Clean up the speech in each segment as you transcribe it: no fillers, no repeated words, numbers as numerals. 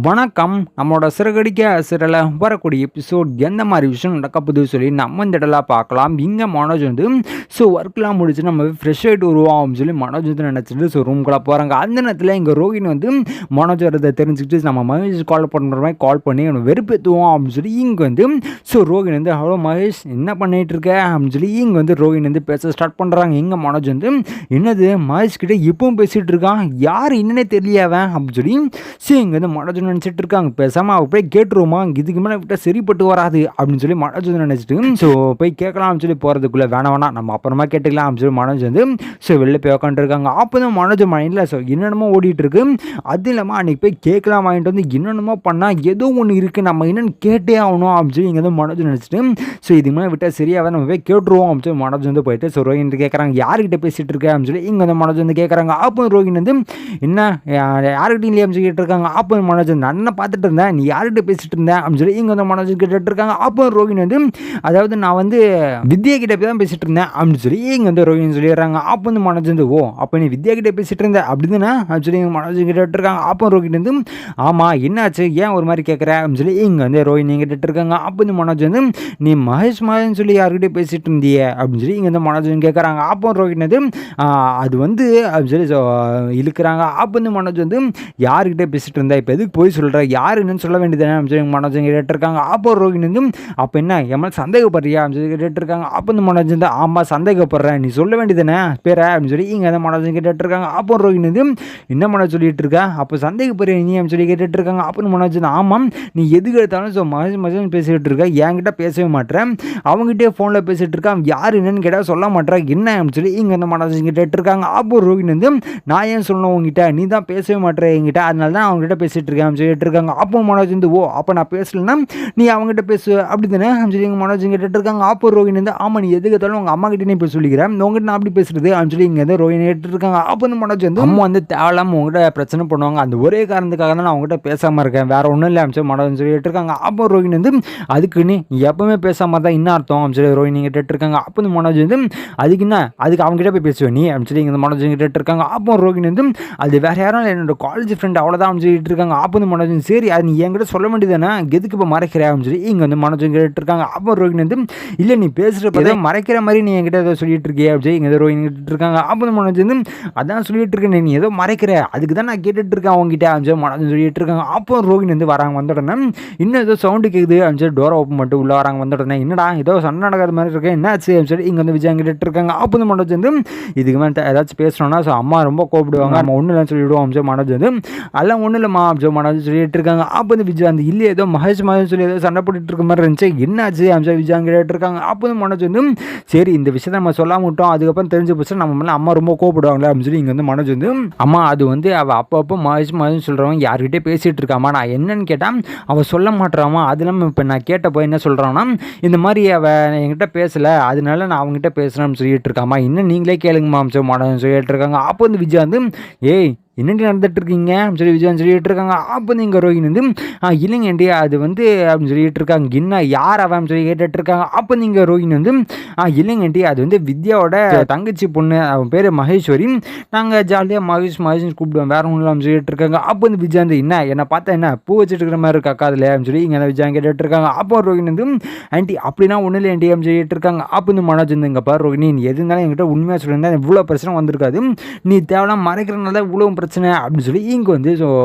வணக்கம். நம்மளோட சிறகடிக்க சிறல வரக்கூடிய எபிசோட் எந்த மாதிரி விஷயம் நடக்க போகுது சொல்லி நம்ம இந்த இடத்துல பார்க்கலாம். இங்கே மனோஜ் வந்து ஒர்க்லாம் முடிச்சு நம்ம ஃப்ரெஷ் ஆகிட்டு வருவோம் அப்படின்னு சொல்லி மனோஜ் வந்து நினச்சிட்டு ரூம்குள்ளே போகிறாங்க. அந்த நேரத்தில் இங்கே ரோஹின் வந்து மனோஜ் வரதை தெரிஞ்சுக்கிட்டு நம்ம மகேஷ் கால் பண்ணுற மாதிரி கால் பண்ணி அவனை வெறுப்பேற்றுவோம் அப்படின்னு சொல்லி இங்கே வந்து ரோஹின் வந்து ஹலோ மகேஷ் என்ன பண்ணிகிட்டு இருக்க அப்படின்னு சொல்லி இங்கே வந்து ரோஹின் வந்து பேச ஸ்டார்ட் பண்ணுறாங்க. இங்கே மனோஜ் வந்து என்னது மகேஷ் கிட்டே இப்பவும் பேசிகிட்டு இருக்கான், யார் என்னன்னே தெரியவன் அப்படின்னு சொல்லி இங்கே வந்து மனோஜ் நினச்சிட்டு இருக்காங்க. பேசாமல் அவள் போய் கேட்டுருவோமா, இதுக்கு மேலே விட்டால் சரிப்பட்டு வராது அப்படின்னு சொல்லி மனோஜ் வந்து நினச்சிட்டு போய் கேட்கலாம்னு சொல்லி போகிறதுக்குள்ளே வேணாம் நம்ம அப்புறமா கேட்டுக்கலாம் அப்படின்னு சொல்லி மனோஜ் வந்து வெளில போய் உட்காந்துருக்காங்க. அப்போ தான் மனோஜ் மைண்டில் என்னென்னமோ ஓடிட்டு இருக்கு. அது இல்லாமல் அன்றைக்கி போய் கேட்கலாம் வாங்கிட்டு வந்து என்னென்னமோ பண்ணால் ஏதோ ஒன்று இருக்குது, நம்ம என்னென்னு கேட்டே ஆகணும் அப்படின்னு சொல்லி இங்கே வந்து மனோஜ் நினச்சிட்டு இதுக்கு மேலே விட்டால் சரியாக நம்ம போய் கேட்டுருவோம் அப்படின்னு சொல்லி மனோஜ் வந்து போயிட்டு ரோஹின் கேட்குறாங்க யார்கிட்ட பேசிகிட்டு இருக்கேன் அப்படின்னு சொல்லி இங்கே வந்து மனோஜ் வந்து கேட்குறாங்க. அப்போ ரோஹின் வந்து என்ன யார்கிட்ட இல்லையா அப்படின்னு சொல்லி கேட்டிருக்காங்க. அப்போ மனோஜ் நான் பார்த்துட்டு இருந்தேன், நீ யார்கிட்ட பேசிட்டு இருந்தேன் அப்படின்னு சொல்லி இங்கே வந்து மனோஜ் கேட்டுட்டு இருக்காங்க. அப்போ ரோஹின் வந்து அதாவது நான் வந்து வித்யா கிட்ட போய் தான் பேசிட்டு இருந்தேன் அப்படின்னு சொல்லி இங்கே வந்து ரோஹின் சொல்லிடுறாங்க. அப்போ வந்து மனோஜ் வந்து ஓ அப்போ நீ வித்யா கிட்ட பேசிட்டு இருந்த அப்படின்னு அப்படின்னு சொல்லி மனோஜ் கேட்டுட்டு இருக்காங்க. அப்போ ரோஹின் வந்து ஆமாம் என்னாச்சு ஏன் ஒரு மாதிரி கேட்குற அப்படின்னு சொல்லி இங்கே வந்து ரோஹின் கேட்டுட்டு இருக்காங்க. அப்போ வந்து மனோஜ் வந்து நீ மகேஷ் மகேஷ்னு சொல்லி யார்கிட்ட பேசிட்டு இருந்தியே அப்படின்னு சொல்லி இங்கே வந்து மனோஜ் கேட்குறாங்க. அப்போ ரோஹின் வந்து அது வந்து அப்படின்னு சொல்லி இழுக்கிறாங்க. அப்போ வந்து மனோஜ் வந்து யார்கிட்ட பேசிட்டு இருந்தா இப்போ எதுக்கு போய் சொல்கிற, யார் என்னன்னு சொல்ல வேண்டியதானே அப்படின்னு சொல்லி மனோஜ் கேட்டுருக்காங்க. அப்போ ரோஹின் வந்து அப்போ என்ன எம்எல் சந்தேகப்படுறியா அப்படின்னு சொல்லி கேட்டுருக்காங்க. அப்போ வந்து மனோஜ் வந்து ஆமாம் சந்தேகப்படுறேன், நீ சொல்ல வேண்டியதானே பேரை அப்படின்னு சொல்லி இங்கே வந்து மனோஜ் கேட்டுருக்காங்க. அப்போ ரோஹின் வந்து என்ன மனோஜ் சொல்லிட்டு இருக்கா, அப்போ சந்தேகப்படுறிய நீ அப்படின்னு சொல்லி கேட்டுருக்காங்க. அப்போ மனோஜ் வந்து ஆமாம் நீ எதுக்கு எடுத்தாலும் மகேஷ் பேசிக்கிட்டு இருக்க, என்கிட்ட பேசவே மாட்டேன், அவங்ககிட்டே ஃபோனில் பேசிகிட்டு இருக்கான், யார் என்னன்னு கேட்டால் சொல்ல மாட்டேன் என்ன அப்படின்னு சொல்லி இங்கே வந்து மனோஜ் கேட்டுருக்காங்க. அப்போ ரோஹின் வந்து நான் ஏன் சொல்லணும் உங்ககிட்ட, நீ தான் பேசவே மாட்டேன் என்கிட்ட, அதனால தான் அவங்ககிட்ட பேசிகிட்டு இருக்கேன் சொல்லிட்டு இருக்காங்க. அப்போ மனோஜ் வந்து ஓ அப்போ நான் பேசலைன்னா நீ அவங்ககிட்ட பேசு அப்படி தானே சொல்லி மனோஜ் கேட்டுட்டு இருக்காங்க. அப்போ ரோஹின் வந்து ஆமாம் நீ எதுக்கு எடுத்தாலும் உங்கள் அம்மா கிட்டே நீ போய் சொல்லிக்கிறேன், உங்ககிட்ட நான் அப்படி பேசுறது அப்படின்னு சொல்லி இங்கே வந்து ரோஹின் கேட்டுட்டு இருக்காங்க. அப்போ வந்து மனோஜ் வந்து அம்மா வந்து தேவையில்லாமல் உங்ககிட்ட பிரச்சனை பண்ணுவாங்க, அந்த ஒரே காரணத்துக்காக தான் நான் அவங்ககிட்ட பேசாமல் இருக்கேன், வேற ஒன்றும் இல்லை அப்படின்னு சொல்லி மனோஜ் சொல்லிட்டு இருக்காங்க. அப்போ ரோஹின் வந்து அதுக்கு நீ எப்பவுமே பேசாமல் தான் இன்னும் அர்த்தம் அப்படின்னு சொல்லி ரோஹின் கேட்டுட்டு இருக்காங்க. அப்போ வந்து மனோஜ் வந்து அதுக்கு என்ன அதுக்கு அவங்ககிட்ட போய் பேசுவேன் நீ அப்படின்னு சொல்லி இங்கே மனோஜ் கேட்டுட்டு இருக்காங்க. அப்போ ரோஹின் வந்து அது வேற யாரும் என்னோட காலேஜ் ஃப்ரெண்ட் அவ்வளோதான் சொல்லிட்டு இருக்காங்க. அப்போ வந்து மனோஜ் சரி அது நீ என்கிட்ட சொல்ல வேண்டியதானே எதுக்கு இப்போ மறைக்கிற அப்படின்னு சொல்லி இங்கே வந்து மனோஜ் கேட்டு இருக்காங்க. அப்போ ரோஹின் வந்து இல்லை நீ பேசுகிறப்ப மறைக்கிற மாதிரி நீ என்கிட்ட ஏதோ சொல்லிட்டு இருக்கியே அப்படின்னு இங்கே ரோஹின் கேட்டு இருக்காங்க. அப்போ வந்து மனோஜ் வந்து அதான் சொல்லிட்டு இருக்கேன், நீ ஏதோ மறைக்கிற அதுக்கு தான் நான் கேட்டுட்டு இருக்கேன் அவங்ககிட்ட அப்படின்னு சொல்லி மனோஜ் சொல்லிட்டு இருக்காங்க. அப்போ ரோஹின் வந்து வராங்க, வந்த உடனே இன்னும் ஏதோ சவுண்டு கேட்குது அப்படின்னு சொல்லி டோரை ஓப்பன் பண்ணிட்டு உள்ளே வராங்க. வந்த உடனே என்னடா ஏதோ சண்டை நடக்கிற மாதிரி இருக்கேன் என்னாச்சு அப்படின்னு சொல்லி இங்கே வந்து விஜய் கேட்டு இருக்காங்க. அப்போ வந்து மனோஜ் வந்து இதுக்கு மேலே ஏதாச்சும் பேசணும்னா அம்மா ரொம்ப கோப்பிடுவாங்க, நம்ம ஒன்றும் இல்லைன்னு சொல்லிவிடுவோம் அப்படின்னு மனோஜ் வந்து அதெல்லாம் ஒன்றும் இல்லைம்மா அப்படின்னு மனோஜ் சொல்லிட்டு இருக்காங்க. அப்போ வந்து விஜய் அந்த இல்லை ஏதோ மகேஷ் சொல்லி ஏதோ சண்டை போட்டுட்டு இருக்க மாதிரி இருந்துச்சு என்னாச்சு அப்படின்னு விஜய் கேட்டு இருக்காங்க. அப்போ வந்து மனோஜ் வந்து சரி இந்த விஷயத்தை நம்ம சொல்லாம விட்டோம், அதுக்கப்புறம் தெரிஞ்சு போச்சு நம்ம மேலே அம்மா ரொம்ப கோப்பிடுவாங்களே அப்படின்னு சொல்லி இங்கே வந்து மனோஜ் வந்து அம்மா அது வந்து அவள் அப்பப்போ மகேஷ் சொல்கிறவங்க யார்கிட்டே பேசிகிட்டு இருக்காமா, நான் என்னன்னு கேட்டால் அவள் சொல்ல மாட்டாமா, அது இல்லாமல் இப்போ நான் கேட்டப்போ என்ன சொல்கிறான்னா இந்த மாதிரி அவள் என்கிட்ட பேசலை அதனால நான் அவங்ககிட்ட பேசுகிறேன்னு சொல்லிட்டு இருக்காமா, இன்னும் நீங்களே கேளுங்கம்மா அப்படின்னு மனோஜ் சொல்லிட்டு இருக்காங்க. அப்போ வந்து விஜய் வந்து ஏய் என்னென்ன நடந்துட்டு இருக்கீங்க அப்படின்னு சொல்லி விஜயன் சொல்லிட்டு இருக்காங்க. அப்போ நீங்கள் ரோஹின் வந்து இல்லைங்கண்டி அது வந்து அப்படின்னு சொல்லிட்டு இருக்காங்க. என்ன யார் அவன் சொல்லி கேட்டுட்டு இருக்காங்க. அப்போ நீங்கள் ரோஹின் வந்து இல்லைங்கண்டி அது வந்து வித்யாவோட தங்கச்சி பொண்ணு, அவன் பேர் மகேஸ்வரி, நாங்கள் ஜாலியாக மகேஷ்னு கூப்பிடுவோம் வேற ஒன்றும் அப்படின்னு சொல்லிட்டு இருக்காங்க. அப்போ வந்து விஜய் வந்து என்னை பார்த்தா என்ன பூ வச்சுட்டு இருக்கிற மாதிரி இருக்கா அதில் அப்படின்னு சொல்லி இங்கே விஜய் கேட்டுட்டு இருக்காங்க. அப்போ ரோஹின் வந்து ஆண்டி அப்படின்னா ஒன்றும் இல்லை ஆண்டி அப்படின்னு சொல்லிட்டு இருக்காங்க. அப்போ வந்து மனோஜ் வந்து இங்கே பாரு ரோஹினி நீ எது இருந்தாலும் என்கிட்ட உண்மையாக சொல்லியிருந்தா இவ்வளோ பிரச்சனை வந்திருக்காது, நீ தேவையில்லாம் மறைக்கிறனால இவ்வளோ பிரச்சனை அப்படின்னு சொல்லி இங்கே வந்து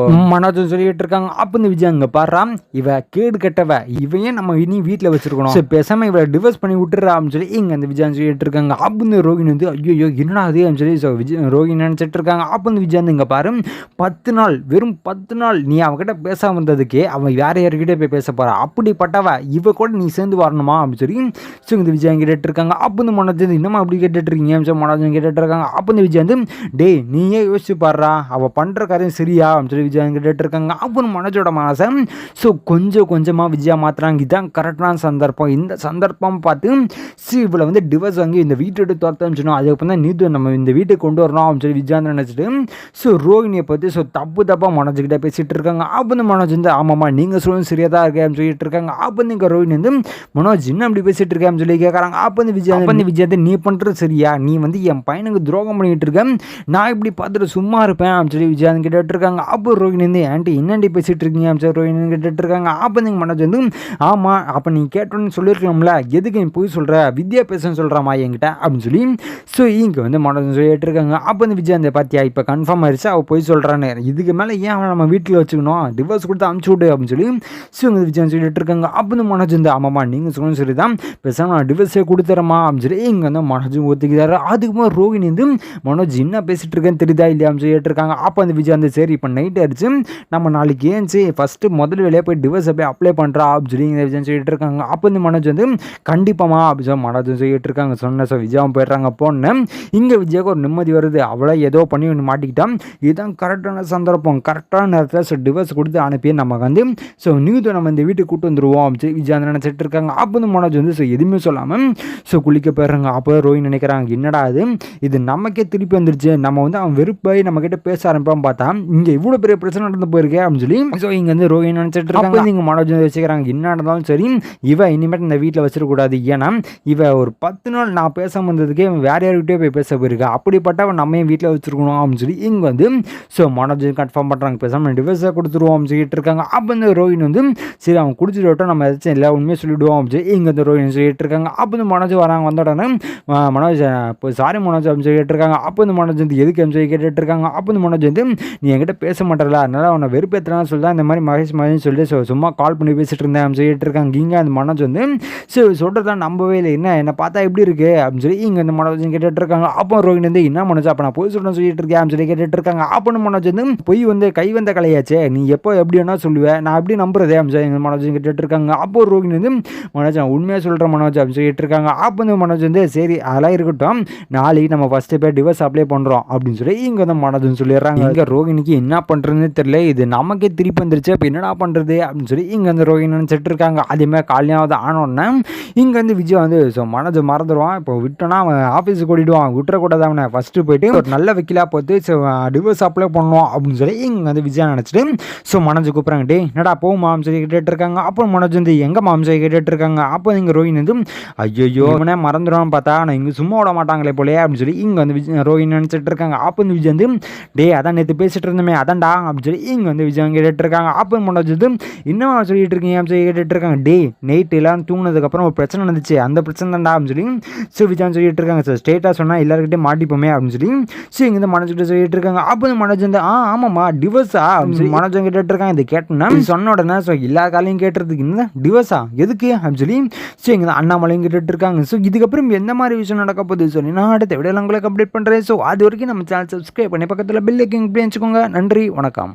மனோஜ் சொல்லிட்டு இருக்காங்க. அப்போ இந்த விஜய் அங்கே பாடுறான் இவ கேடு கட்டவ இவையே நம்ம இனி வீட்டில் வச்சிருக்கணும், பேசாம இவளை டிவோர்ஸ் பண்ணி விட்டுறா அப்படின்னு சொல்லி இங்கே அந்த விஜய் சொல்லிட்டு இருக்காங்க. அப்போ இந்த ரோஹின் வந்து ஐயோ என்னடா அது அப்படின்னு சொல்லி விஜய் ரோஹின் நினச்சிட்டு இருக்காங்க. அப்போ இந்த விஜய் வந்து இங்கே பாரு 10 நாள் வெறும் 10 நாள் நீ அவகிட்ட பேசாம வந்ததுக்கே அவன் வேற யாருக்கிட்டே போய் பேச போறா, அப்படிப்பட்டவ இவ கூட நீ சேர்ந்து வரணுமா அப்படின்னு சொல்லி இந்த விஜய் கேட்டுட்டு இருக்காங்க. அப்போ இந்த மனோஜ் இன்னும் அப்படி கேட்டுட்டு இருக்கீங்க அப்படின்னு மனோஜ் கேட்டுட்டு இருக்காங்க. அப்போ இந்த விஜய் வந்து டே நீயே யோசிச்சு பாடுறா அவள் பண்ணுற காரியம் சரியா அப்படின்னு சொல்லி விஜய் கேட்டுட்டு இருக்காங்க. அப்போ மனோஜோட மனசை கொஞ்சமாக விஜயா மாற்றுறாங்க, இதுதான் கரெக்டான சந்தர்ப்பம், இந்த சந்தர்ப்பம் பார்த்து இவளை வந்து டிவோர்ஸ் வாங்கி இந்த வீட்டை விட்டு துரத்தன்னு சொன்னோம், அதுக்கப்புறம் தான் நீது நம்ம இந்த வீட்டுக்கு கொண்டு வரணும் அப்படின்னு சொல்லி விஜயா நினச்சிட்டு ரோஹினியை பற்றி தப்பாக மனோஜ்கிட்ட பேசிகிட்டு இருக்காங்க. அப்போ மனோஜ் வந்து ஆமாம்மா நீங்கள் சொல்லுங்க சரியாக தான் இருக்கேன் அப்படின்னு சொல்லிட்டு இருக்காங்க. அப்போ நீங்கள் ரோஹினி வந்து மனோஜ் இன்னும் அப்படி பேசிகிட்டு இருக்கேன் சொல்லி கேட்குறாங்க. அப்போ வந்து விஜய் நீ பண்ணுறது சரியா, நீ வந்து என் பையனுக்கு துரோகம் பண்ணிக்கிட்டு இருக்கேன், நான் இப்படி பார்த்துட்டு சும்மா இருப்பேன் அப்படின்னு சொல்லி விஜயானந்த் கேட்டுட்டு இருக்காங்க. அப்போ ரோஹிணி வந்து ஆண்டி என்னண்டி பேசிட்டு இருக்கீங்க அப்படின்னு சொல்லி ரோஹிணி கேட்டுட்டு இருக்காங்க. அப்போ நீங்கள் மனோஜ் வந்து ஆமாம் அப்போ நீ கேட்டோன்னு சொல்லியிருக்கலாம்ல, எதுக்கு நீ போய் சொல்கிற, வித்யா பேசுன்னு சொல்கிறாமா என்கிட்ட அப்படின்னு சொல்லி ஸோ இங்கே வந்து மனோஜ் சொல்லிட்டு இருக்காங்க. அப்போ வந்து விஜயாந்த் பார்த்தியா இப்போ கன்ஃபார்ம் ஆயிடுச்சு அவள் போய் சொல்கிறான்னு, இதுக்கு மேலே ஏன் அவன் நம்ம வீட்டில் வச்சுக்கணும், டிவோர்ஸ் கொடுத்து அமுச்சு விடு அப்படின்னு சொல்லி ஸோ இங்கே விஜயாந்த் சொல்லிட்டு இருக்காங்க. அப்போ வந்து மனோஜ் வந்து ஆமாம்மா நீங்கள் சொல்லணும்னு சொல்லி தான் பேசாமல் நான் டிவோர்ஸே கொடுத்துறேம்மா அப்படின்னு சொல்லி இங்கே வந்து மனோஜும் ஒத்துக்கிறாரு. அதுக்குமா ரோஹிணி வந்து மனோஜ் என்ன பேசிட்டு இருக்கேன்னு தெரியுதா இல்லையா அப்படின்னு சொல்லிட்டு இருக்காங்க. அப்போ வந்து விஜயாந்த் சரி இப்போ நைட் ஆயிடுச்சு, நம்ம நாளைக்கு ஏன்ச்சு ஃபஸ்ட்டு முதல் வேலையாக போய் டிவோர்ஸை போய் அப்ளை பண்ணுறா அப்படின்னு சொல்லி விஜயாந்த் சொல்லிட்டு இருக்காங்க. அப்போ வந்து மனோஜ் வந்து கண்டிப்பாமா அப்படின்னு சொல்லி மனோஜ் சொல்லிட்டு இருக்காங்க. சொன்ன ஸோ விஜயாவும் போயிடுறாங்க. போன்னு இங்கே விஜயாவுக்கு ஒரு நிம்மதி வருது, அவளை ஏதோ பண்ணி ஒன்று மாட்டிக்கிட்டான், இதுதான் கரெக்டான சந்தர்ப்பம், கரெக்டான நேரத்தில் ஸோ டிவோர்ஸ் கொடுத்து அனுப்பி நமக்கு வந்து ஸோ நியூத்தை நம்ம இந்த வீட்டுக்கு கூட்டு வந்துடுவோம் அப்படின்னு விஜயாந்த் நினச்சிட்டு இருக்காங்க. அப்போ வந்து மனோஜ் வந்து ஸோ எதுவுமே சொல்லாமல் ஸோ குளிக்க போயிடுறாங்க. அப்போ ரோஹிணி நினைக்கிறாங்க என்னடா இது நமக்கே திருப்பி வந்துருச்சு, நம்ம வந்து அவன் வெறுப்பாய் நம்ம கிட்ட பேச ஆரம்பிப்பான்னு பார்த்தா இங்கே இவ்வளோ பெரிய பிரச்சனை நடந்து போயிருக்கே அப்படின்னு சொல்லி ஸோ இங்கே வந்து ரோஹிணி நினச்சிட்டு இருக்காங்க. நீங்கள் மனோஜ் வந்து வச்சுக்கிறாங்க என்ன நடந்தாலும் சரி இவ இனிமேட்டு இந்த வீட்டில் வச்சிடக்கூடாது, ஏன்னா இவ ஒரு 10 நாள் நான் பேச வந்ததுக்கே வேற யார்கிட்டே போய் பேச போயிருக்கா, அப்படிப்பட்ட அவன் நம்ம வீட்டில் வச்சிருக்கணும் அப்படின்னு சொல்லி இங்கே வந்து ஸோ மனோஜ் கன்ஃபார்ம் பண்ணுறாங்க, பேசாமல் டிவோர்ஸாக கொடுத்துருவோம் அப்படின்னு சொல்லிட்டு இருக்காங்க. அப்போ வந்து ரோஹிணி வந்து சரி அவன் குடிச்சிட்டு விட்டோம் நம்ம ஏதாச்சும் இல்லை உண்மையை சொல்லிவிடுவோம் அப்படின்னு சொல்லி இங்கே வந்து ரோஹிணி சொல்லிட்டு இருக்காங்க. அப்போ வந்து மனோஜ் வராங்க, வந்த உடனே மனோஜ் இப்போ சாரி மனோஜ் அப்படின்னு சொல்லிட்டு இருக்காங்க. அப்போ வந்து மனோஜ் வந்து எதுக்கு அப்படின்னு சொல்லி கேட்டுட்டு இருக்காங்க. அப்போ வந்து மனோஜ் வந்து நீ என்கிட்ட பேச மாட்டேல, அதனால அவனை வெறுப்பேற்றலான்னு சொல்லி தான் இந்த மாதிரி மகேஷ் மகேஷ் சொல்லி சும்மா கால் பண்ணி பேசிட்டு இருந்தேன் அப்படின்னு சொல்லிட்டு இருக்காங்க. இங்கே அந்த மனோஜ் வந்து சரி சொல்கிறதான் நம்பவே இல்லை, என்னை பார்த்தா எப்படி இருக்கு அப்படின்னு சொல்லி இங்கே இந்த மனோஜ் கேட்டுட்டு இருக்காங்க. அப்போ ரோஹிணி வந்து என்ன மனோஜ் அப்போ நான் போய் சொல்கிறேன் சொல்லிட்டு இருக்கேன் அப்படின்னு சொல்லி கேட்டுட்டு இருக்காங்க. அப்போ மனோஜ் வந்து பொய் வந்து கை வந்த கலையாச்சே, நீ எப்போ எப்படி வேணா சொல்லுவேன், நான் எப்படி நம்புறதே அப்படின்னு சொல்லி மனோஜ் கேட்டுட்டு இருக்காங்க. அப்போ ரோஹிணி வந்து மனோஜ் நான் உண்மையாக சொல்கிறேன் மனோஜ் அப்படின்னு சொல்லிட்டு இருக்காங்க. அப்போ வந்து மனோஜ் வந்து சரி அதெல்லாம் இருக்கட்டும், நாளைக்கு நம்ம ஃபஸ்ட்டு போய் டிவோர்ஸ் அப்ளை பண்ணுறோம் அப்படின்னு சொல்லி இங்கே வந்து மனோஜ்னு சொல்லிடுறாங்க. இங்கே ரோஹிணிக்கு என்ன பண்ணுறதுன்னு தெரியல, இது நமக்கே திருப்பி வந்துருச்சு, இப்போ என்னடா பண்ணுறது அப்படின்னு சொல்லி இங்கே வந்து ரோஹிணி நினச்சிட்டு இருக்காங்க. அதேமாதிரி காலையாவது ஆனோடனே இங்கே வந்து விஜய் வந்து ஸோ மனோஜ் மறந்துடுவான், இப்போ விட்டோன்னா அவன் ஆஃபீஸுக்கு ஓடிடுவான், விட்டுறக்கூடாது அவனை, ஃபஸ்ட்டு போயிட்டு ஒரு நல்ல வக்கீலாக பார்த்து ஸோ டிவோர்ஸ் அப்ளை பண்ணணும் அப்படின்னு சொல்லி இங்கே வந்து விஜய் நினச்சிட்டு ஸோ மனோஜ் கூப்பிட்றாங்க. டே என்னடா போகுமாம் சொல்லி கேட்டுட்டு இருக்காங்க. அப்புறம் மனோஜ் வந்து எங்கே மாம் சொல்லி கேட்டுட்டு இருக்காங்க. அப்போ இங்கே ரோஹிணி வந்து ஐயோ இவனே மறந்துடுவான்னு பார்த்தா நான் இங்கே சும்மா விட மாட்டாங்களே போலே அப்படின்னு சொல்லி இங்கே வந்து ரோஹிணி நினச்சிட்டு இருக்காங்க. அப்போ வந்து விஜய் வந்து டே அதான் நேற்று பேசிட்டு இருந்தோமே அதான்டா அப்படின்னு சொல்லி இங்கே வந்து விஜய் கேட்டுட்டு இருக்காங்க. அப்போ மனோஜ் வந்து என்னவா சொல்லிட்டு இருக்கீங்க அப்படின்னு சொல்லி கேட்டுட்டு இருக்காங்க. டே நைட்டு எல்லாம் தூங்கினதுக்கப்புறம் ஒரு பிரச்சனை நடந்துச்சு, அந்த பிரச்சனை தான்டா அப்படின்னு சொல்லி ஸோ விஜய் சொல்லிட்டு இருக்காங்க. சார் ஸ்டேட்டாக சொன்னால் எல்லாருக்கிட்டே மாட்டிப்போமே அப்படின்னு சொல்லி ஸோ இங்கே வந்து மனோஜ் கிட்ட சொல்லிட்டு இருக்காங்க. அப்போ மனோஜ் வந்து ஆமாம்மா டிவோர்ஸா அப்படின்னு சொல்லி மனோஜ் கேட்டுட்டு இருக்காங்க. இது கேட்டேன்னா சொன்ன உடனே ஸோ எல்லா காலையும் கேட்டுறதுக்கு என்ன டிவோர்ஸா எதுக்கு அப்படின்னு சொல்லி ஸோ இங்கே தான் அண்ணாமலையும் கேட்டுட்டு இருக்காங்க. ஸோ இதுக்கப்புறம் எந்த மாதிரி விஷயம் நடக்க போகுது சொல்லி நான் அடுத்த விட உங்களுக்கு அப்டேட் பண்ணுறேன். ஸோ அது வரைக்கும் நம்ம சேனல் சப்ஸ்கிரைப் பண்ணி பக்கத்தில் பெல் ஐக்கான் வச்சுக்கோங்க. நன்றி, வணக்கம்.